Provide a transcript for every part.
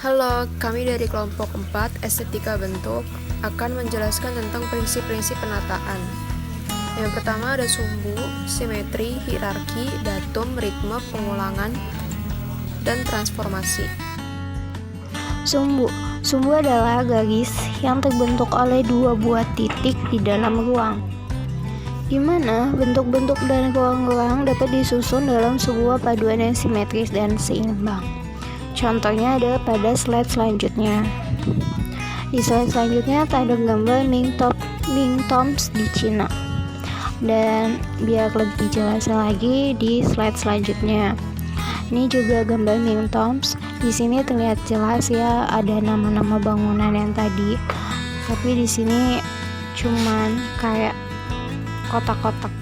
Halo, kami dari kelompok 4 Estetika Bentuk akan menjelaskan tentang prinsip-prinsip penataan. Yang pertama ada sumbu, simetri, hierarki, datum, ritme, pengulangan, dan transformasi. Sumbu adalah garis yang terbentuk oleh dua buah titik di dalam ruang, di mana bentuk-bentuk dan ruang-ruang dapat disusun dalam sebuah paduan yang simetris dan seimbang. Contohnya ada pada slide selanjutnya. Di slide selanjutnya ada gambar Ming Toms di Cina. Dan biar lebih jelas lagi di slide selanjutnya. Ini juga gambar Ming Toms. Di sini terlihat jelas ya ada nama-nama bangunan yang tadi. Tapi di sini cuman kayak kotak-kotak.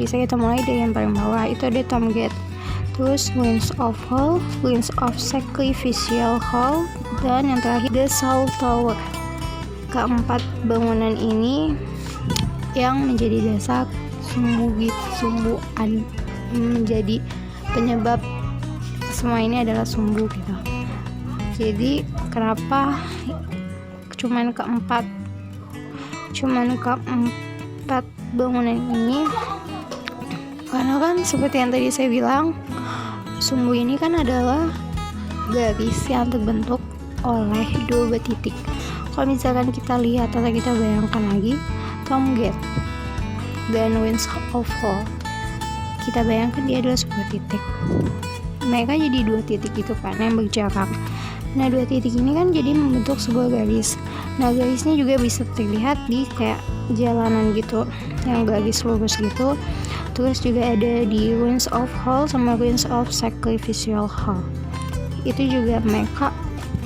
Bisa kita mulai dari yang paling bawah, itu ada Tom Gate. Terus Ruins of Hall, Ruins of Sacrificial Hall, dan yang terakhir The Soul Tower. Keempat bangunan ini yang menjadi dasar sumbuan menjadi penyebab semua ini adalah sumbu gitu. Jadi kenapa cuman keempat bangunan ini? Karena kan seperti yang tadi saya bilang, sumbu ini kan adalah garis yang terbentuk oleh dua buah titik. Kalau misalkan kita lihat atau kita bayangkan lagi Tom Gate dan Ruins of Hall, kita bayangkan dia adalah sebuah titik. Mereka jadi dua titik itu kan yang berjarak. Nah, dua titik ini kan jadi membentuk sebuah garis. Nah, garisnya juga bisa terlihat di kayak jalanan gitu, yang garis lurus gitu. Terus juga ada di Ruins of Hall sama Ruins of Sacrificial Hall. Itu juga mereka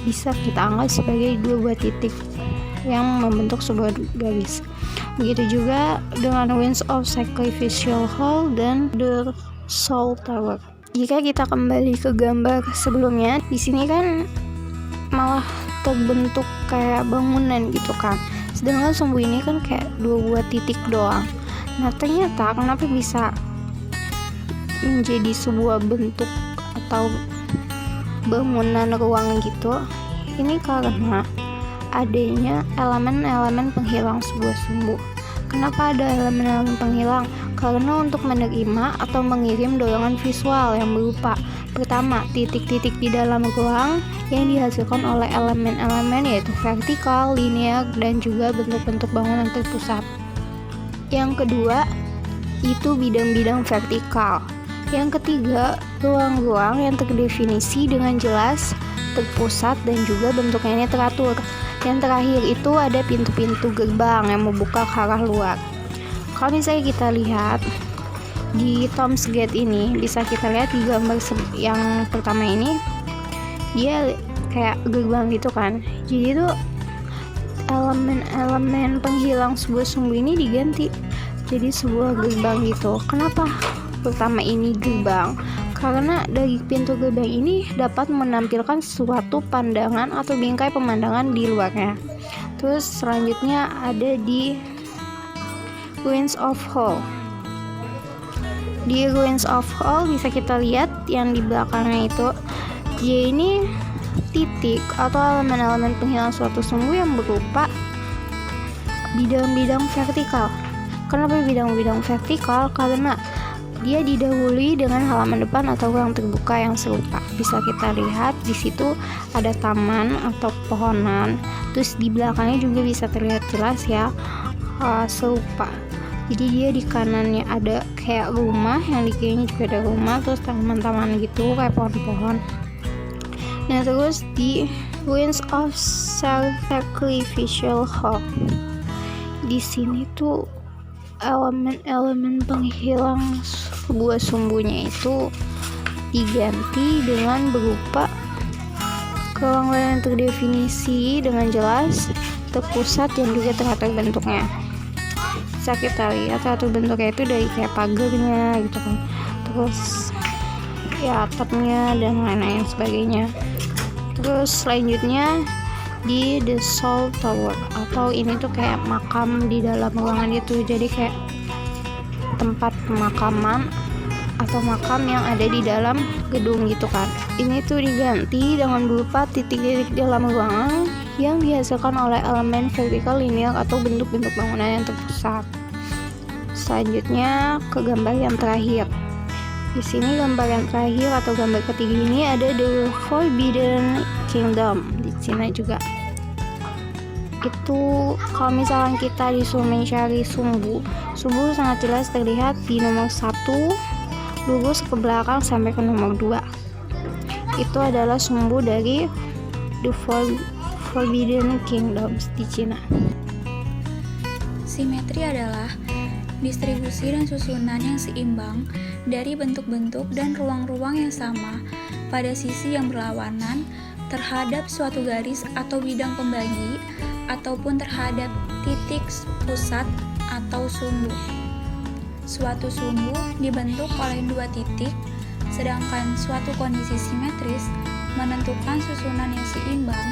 bisa kita anggap sebagai dua buah titik yang membentuk sebuah garis. Begitu juga dengan Ruins of Sacrificial Hall dan The Soul Tower. Jika kita kembali ke gambar sebelumnya, di sini kan malah terbentuk kayak bangunan gitu kan. Sedangkan sumbu ini kan kayak dua buah titik doang. Nah, ternyata kenapa bisa menjadi sebuah bentuk atau bangunan ruang gitu? Ini karena adanya elemen-elemen penghilang sebuah sumbu. Kenapa ada elemen-elemen penghilang? Karena untuk menerima atau mengirim dorongan visual yang berupa pertama, titik-titik di dalam ruang yang dihasilkan oleh elemen-elemen yaitu vertikal, linear, dan juga bentuk-bentuk bangunan terpusat. Yang kedua, itu bidang-bidang vertikal. Yang ketiga, ruang-ruang yang terdefinisi dengan jelas, terpusat, dan juga bentuknya ini teratur. Yang terakhir itu ada pintu-pintu gerbang yang membuka ke arah luar. Kalau misalnya kita lihat di Tom's Gate ini, bisa kita lihat di gambar yang pertama ini, dia kayak gerbang gitu kan. Jadi itu elemen-elemen penghilang sebuah sumbu ini diganti jadi sebuah gerbang gitu. Kenapa pertama ini gerbang? Karena dari pintu gerbang ini dapat menampilkan suatu pandangan atau bingkai pemandangan di luarnya. Terus selanjutnya ada di Ruins of Hall. Di Ruins of Hall bisa kita lihat yang di belakangnya itu, dia ini titik atau elemen-elemen penghilang suatu sumbu yang berupa bidang-bidang vertikal. Kenapa bidang-bidang vertikal? Karena dia didahului dengan halaman depan atau ruang terbuka yang serupa. Bisa kita lihat di situ ada taman atau pohonan. Terus di belakangnya juga bisa terlihat jelas ya serupa. Jadi dia di kanannya ada kayak rumah, yang di kirinya juga ada rumah, terus taman-taman gitu kayak pohon-pohon. Nah, terus di Ruins of Sacrificial Hall, di sini tuh elemen-elemen penghilang sebuah sumbunya itu diganti dengan berupa ruang-ruang yang terdefinisi dengan jelas, terpusat, dan juga teratur bentuknya. Bisa kita lihat teratur bentuknya itu dari kayak pagarnya gitu kan, terus ya atapnya dan lain-lain sebagainya. Terus selanjutnya di The Soul Tower, atau ini tuh kayak makam di dalam ruangan itu. Jadi kayak tempat pemakaman atau makam yang ada di dalam gedung gitu kan. Ini tuh diganti dengan berupa titik-titik dalam ruangan yang dihasilkan oleh elemen vertikal linear atau bentuk-bentuk bangunan yang terpusat. Selanjutnya ke gambar yang terakhir. Di sini gambar yang terakhir atau gambar ketiga ini ada The Forbidden Kingdom di Cina juga. Itu kalau misalkan kita disuruh mencari sumbu sangat jelas terlihat di nomor 1 lurus ke belakang sampai ke nomor 2. Itu adalah sumbu dari The Forbidden Kingdoms di Cina. Simetri adalah distribusi dan susunan yang seimbang dari bentuk-bentuk dan ruang-ruang yang sama pada sisi yang berlawanan terhadap suatu garis atau bidang pembagi ataupun terhadap titik pusat atau sumbu. Suatu sumbu dibentuk oleh dua titik, sedangkan suatu kondisi simetris menentukan susunan yang seimbang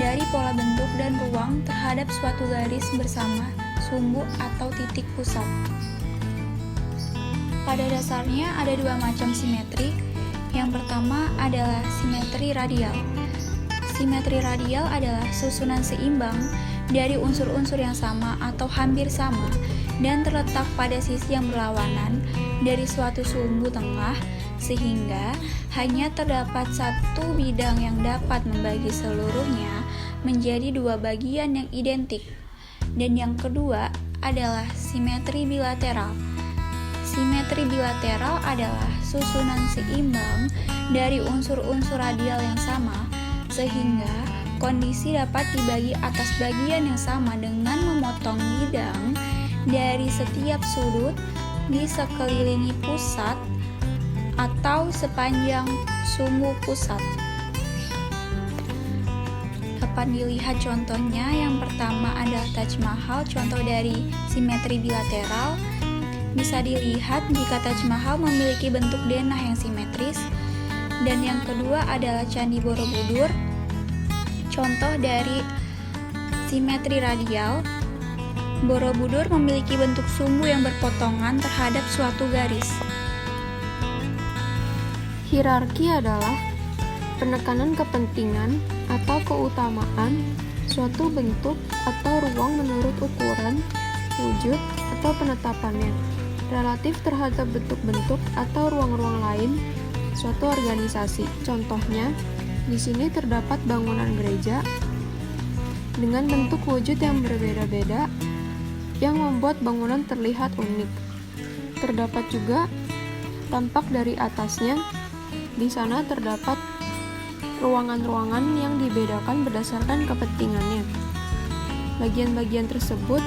dari pola bentuk dan ruang terhadap suatu garis bersama sumbu atau titik pusat. Pada dasarnya ada dua macam simetri. Yang pertama adalah simetri radial. Simetri radial adalah susunan seimbang dari unsur-unsur yang sama atau hampir sama dan terletak pada sisi yang berlawanan dari suatu sumbu tengah, sehingga hanya terdapat satu bidang yang dapat membagi seluruhnya menjadi dua bagian yang identik. Dan yang kedua adalah simetri bilateral. Simetri bilateral adalah susunan seimbang dari unsur-unsur radial yang sama, sehingga kondisi dapat dibagi atas bagian yang sama dengan memotong bidang dari setiap sudut di sekelilingi pusat atau sepanjang sumbu pusat. Dapat dilihat contohnya. Yang pertama adalah Taj Mahal, contoh dari simetri bilateral. Bisa dilihat jika Taj Mahal memiliki bentuk denah yang simetris. Dan yang kedua adalah Candi Borobudur, contoh dari simetri radial. Borobudur memiliki bentuk sumbu yang berpotongan terhadap suatu garis. Hierarki adalah penekanan kepentingan atau keutamaan suatu bentuk atau ruang menurut ukuran, wujud, atau penetapannya relatif terhadap bentuk-bentuk atau ruang-ruang lain suatu organisasi. Contohnya, di sini terdapat bangunan gereja dengan bentuk wujud yang berbeda-beda yang membuat bangunan terlihat unik. Terdapat juga tampak dari atasnya. Di sana terdapat ruangan-ruangan yang dibedakan berdasarkan kepentingannya. Bagian-bagian tersebut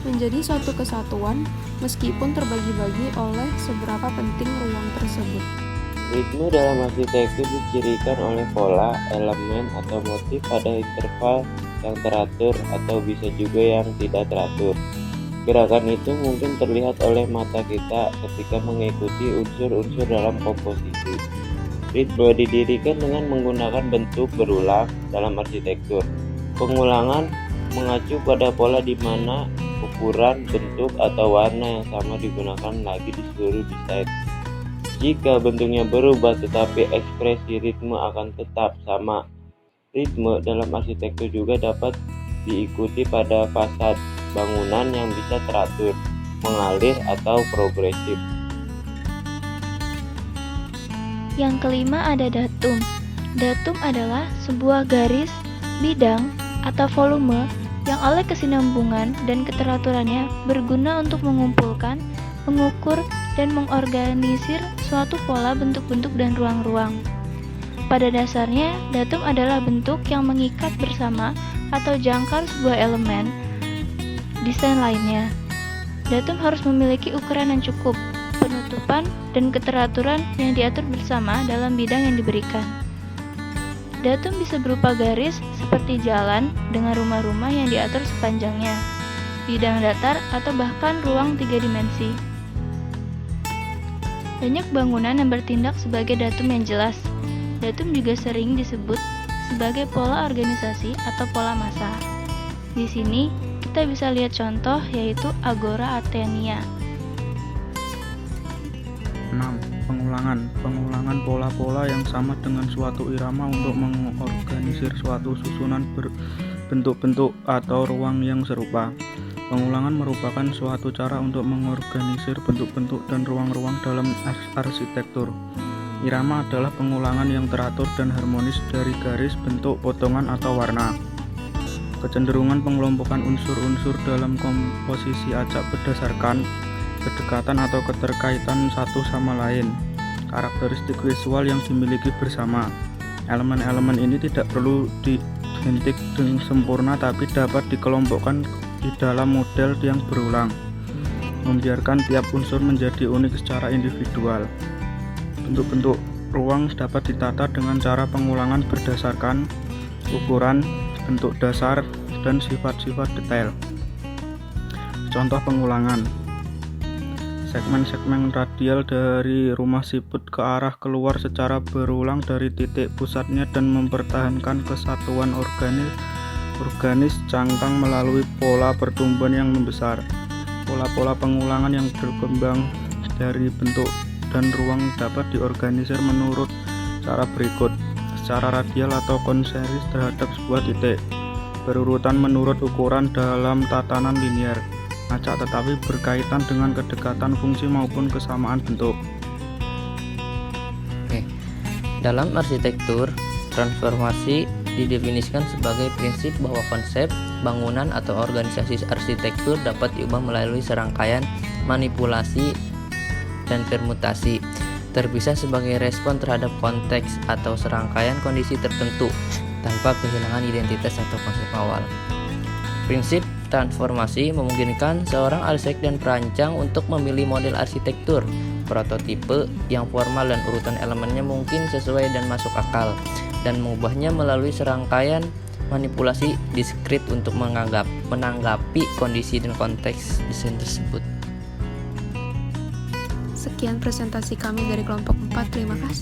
menjadi suatu kesatuan meskipun terbagi-bagi oleh seberapa penting ruang tersebut. Ritme dalam arsitektur dicirikan oleh pola, elemen, atau motif pada interval yang teratur atau bisa juga yang tidak teratur. Gerakan itu mungkin terlihat oleh mata kita ketika mengikuti unsur-unsur dalam komposisi. Ritme didirikan dengan menggunakan bentuk berulang dalam arsitektur. Pengulangan mengacu pada pola di mana ukuran, bentuk, atau warna yang sama digunakan lagi di seluruh desain. Jika bentuknya berubah tetapi ekspresi ritme akan tetap sama. Ritme dalam arsitektur juga dapat diikuti pada fasad bangunan yang bisa teratur, mengalir, atau progresif. Yang kelima ada datum. Datum adalah sebuah garis, bidang, atau volume yang oleh kesinambungan dan keteraturannya berguna untuk mengumpulkan, mengukur, dan mengorganisir suatu pola bentuk-bentuk dan ruang-ruang. Pada dasarnya, datum adalah bentuk yang mengikat bersama atau jangkar sebuah elemen desain lainnya. Datum harus memiliki ukuran yang cukup, penutupan, dan keteraturan yang diatur bersama dalam bidang yang diberikan. Datum bisa berupa garis seperti jalan dengan rumah-rumah yang diatur sepanjangnya, bidang datar, atau bahkan ruang 3 dimensi. Banyak bangunan yang bertindak sebagai datum yang jelas. Datum juga sering disebut sebagai pola organisasi atau pola massa. Di sini kita bisa lihat contoh yaitu Agora Athenia. 6. pengulangan. Pengulangan pola-pola yang sama dengan suatu irama untuk mengorganisir suatu susunan bentuk-bentuk atau ruang yang serupa. Pengulangan merupakan suatu cara untuk mengorganisir bentuk-bentuk dan ruang-ruang dalam arsitektur. Irama adalah pengulangan yang teratur dan harmonis dari garis, bentuk, potongan, atau warna. Kecenderungan pengelompokan unsur-unsur dalam komposisi acak berdasarkan kedekatan atau keterkaitan satu sama lain, karakteristik visual yang dimiliki bersama. Elemen-elemen ini tidak perlu diidentikan dengan sempurna, tapi dapat dikelompokkan di dalam model yang berulang, membiarkan tiap unsur menjadi unik secara individual. Bentuk-bentuk ruang dapat ditata dengan cara pengulangan berdasarkan ukuran, bentuk dasar, dan sifat-sifat detail. Contoh pengulangan: segmen-segmen radial dari rumah siput ke arah keluar secara berulang dari titik pusatnya dan mempertahankan kesatuan organis cangkang melalui pola pertumbuhan yang membesar. Pola-pola pengulangan yang berkembang dari bentuk dan ruang dapat diorganisir menurut cara berikut: secara radial atau konsentris terhadap sebuah titik, berurutan menurut ukuran dalam tatanan linear, acak tetapi berkaitan dengan kedekatan fungsi maupun kesamaan bentuk. Dalam arsitektur, transformasi didefinisikan sebagai prinsip bahwa konsep, bangunan, atau organisasi arsitektur dapat diubah melalui serangkaian manipulasi dan permutasi, terpisah sebagai respon terhadap konteks atau serangkaian kondisi tertentu, tanpa kehilangan identitas atau konsep awal. Prinsip transformasi memungkinkan seorang arsitek dan perancang untuk memilih model arsitektur, prototipe yang formal dan urutan elemennya mungkin sesuai dan masuk akal, dan mengubahnya melalui serangkaian manipulasi diskrit untuk menanggapi kondisi dan konteks desain tersebut. Sekian presentasi kami dari kelompok 4, terima kasih.